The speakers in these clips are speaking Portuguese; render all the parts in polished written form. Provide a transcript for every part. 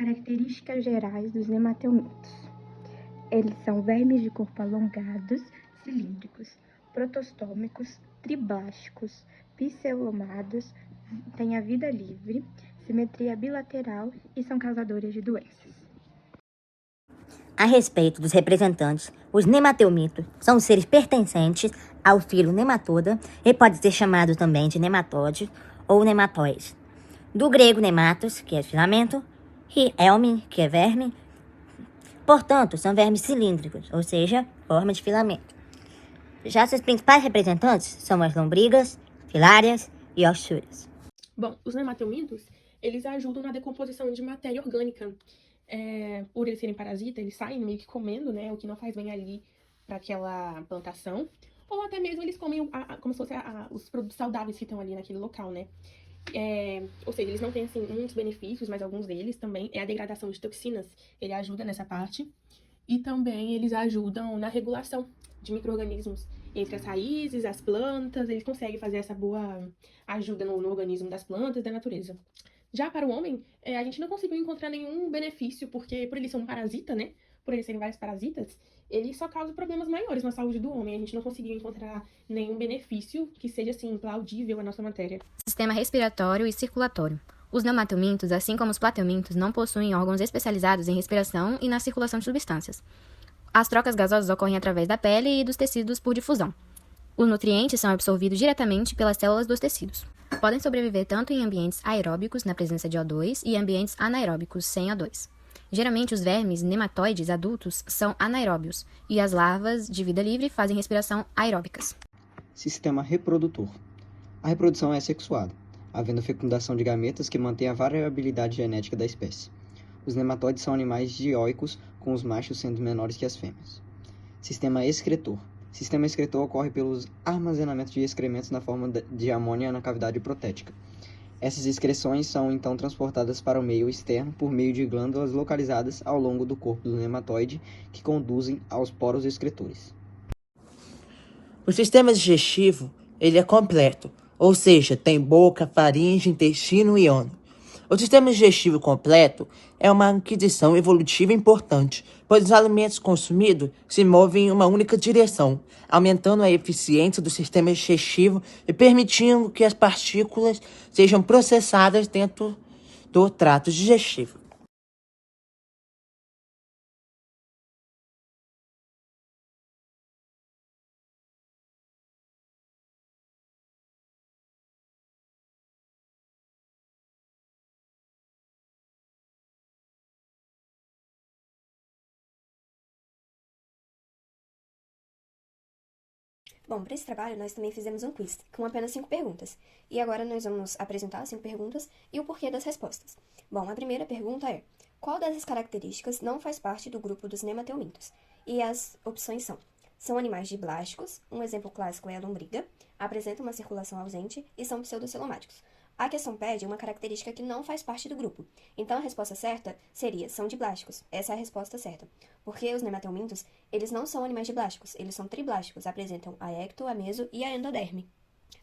Características gerais dos nemateumintos. Eles são vermes de corpo alongados, cilíndricos, protostômicos, triblásticos, pseudomonados, têm a vida livre, simetria bilateral e são causadores de doenças. A respeito dos representantes, os nemateumitos são seres pertencentes ao filo Nematoda e pode ser chamado também de nematóide ou nematóide. Do grego nematos, que é filamento, e elme, que é verme. Portanto, são vermes cilíndricos, ou seja, forma de filamento. Já seus principais representantes são as lombrigas, filárias e oxúrias. Bom, os nemateumintos, eles ajudam na decomposição de matéria orgânica. Por eles serem parasitas, eles saem meio que comendo, né, o que não faz bem ali para aquela plantação. Ou até mesmo eles comem como se fosse os produtos saudáveis que estão ali naquele local, né. Ou seja, eles não têm, assim, muitos benefícios, mas alguns deles também é a degradação de toxinas. Ele ajuda nessa parte. E também eles ajudam na regulação de micro-organismos entre as raízes, as plantas. Eles conseguem fazer essa boa ajuda no organismo das plantas e da natureza. Já para o homem, a gente não conseguiu encontrar nenhum benefício, porque por eles serem um parasita, né? Por eles serem vários parasitas, ele só causa problemas maiores na saúde do homem. A gente não conseguiu encontrar nenhum benefício que seja, assim, plausível à nossa matéria. Sistema respiratório e circulatório. Os nemateumintos, assim como os plateumintos, não possuem órgãos especializados em respiração e na circulação de substâncias. As trocas gasosas ocorrem através da pele e dos tecidos por difusão. Os nutrientes são absorvidos diretamente pelas células dos tecidos. Podem sobreviver tanto em ambientes aeróbicos, na presença de O2, e ambientes anaeróbicos, sem O2. Geralmente, os vermes nematóides adultos são anaeróbios, e as larvas de vida livre fazem respiração aeróbicas. Sistema reprodutor. A reprodução é sexuada, havendo fecundação de gametas que mantém a variabilidade genética da espécie. Os nematóides são animais dioicos, com os machos sendo menores que as fêmeas. Sistema excretor. Sistema excretor ocorre pelo armazenamento de excrementos na forma de amônia na cavidade protética. Essas excreções são então transportadas para o meio externo por meio de glândulas localizadas ao longo do corpo do nematóide que conduzem aos poros excretores. O sistema digestivo ele é completo, ou seja, tem boca, faringe, intestino e ânus. O sistema digestivo completo é uma aquisição evolutiva importante, pois os alimentos consumidos se movem em uma única direção, aumentando a eficiência do sistema digestivo e permitindo que as partículas sejam processadas dentro do trato digestivo. Bom, para esse trabalho nós também fizemos um quiz, com apenas 5 perguntas. E agora nós vamos apresentar as 5 perguntas e o porquê das respostas. Bom, a primeira pergunta é: qual dessas características não faz parte do grupo dos nemateumintos? E as opções são animais diblásticos, um exemplo clássico é a lombriga, apresentam uma circulação ausente e são pseudocelomáticos. A questão pede uma característica que não faz parte do grupo. Então, a resposta certa seria: são diblásticos. Essa é a resposta certa. Porque os nemateumintos, eles não são animais diblásticos, eles são triblásticos, apresentam a ecto, a meso e a endoderme.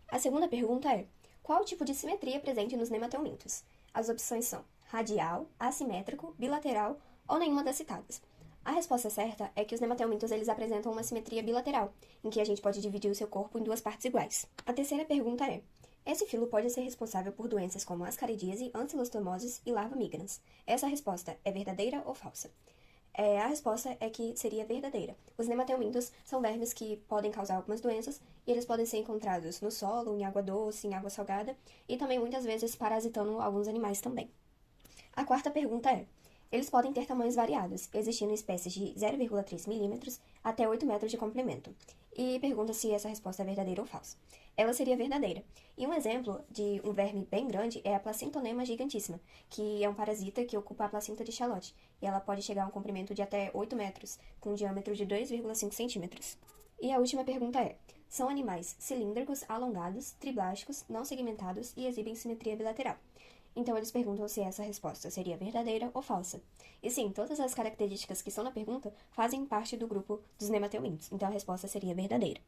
A segunda pergunta é: qual tipo de simetria é presente nos nemateumintos? As opções são radial, assimétrico, bilateral ou nenhuma das citadas. A resposta certa é que os nemateumintos eles apresentam uma simetria bilateral, em que a gente pode dividir o seu corpo em 2 partes iguais. A terceira pergunta é: esse filo pode ser responsável por doenças como ascaridíase, ancilostomoses e larva migrans. Essa resposta é verdadeira ou falsa? A resposta é que seria verdadeira. Os nemateumintos são vermes que podem causar algumas doenças e eles podem ser encontrados no solo, em água doce, em água salgada e também muitas vezes parasitando alguns animais também. A quarta pergunta é: eles podem ter tamanhos variados, existindo espécies de 0,3 milímetros até 8 metros de comprimento. E pergunta se essa resposta é verdadeira ou falsa. Ela seria verdadeira. E um exemplo de um verme bem grande é a Placentonema gigantíssima, que é um parasita que ocupa a placenta de Charlotte, e ela pode chegar a um comprimento de até 8 metros, com um diâmetro de 2,5 centímetros. E a última pergunta é: são animais cilíndricos, alongados, triblásticos, não segmentados e exibem simetria bilateral. Então eles perguntam se essa resposta seria verdadeira ou falsa. E sim, todas as características que estão na pergunta fazem parte do grupo dos nemateumintos, então a resposta seria verdadeira.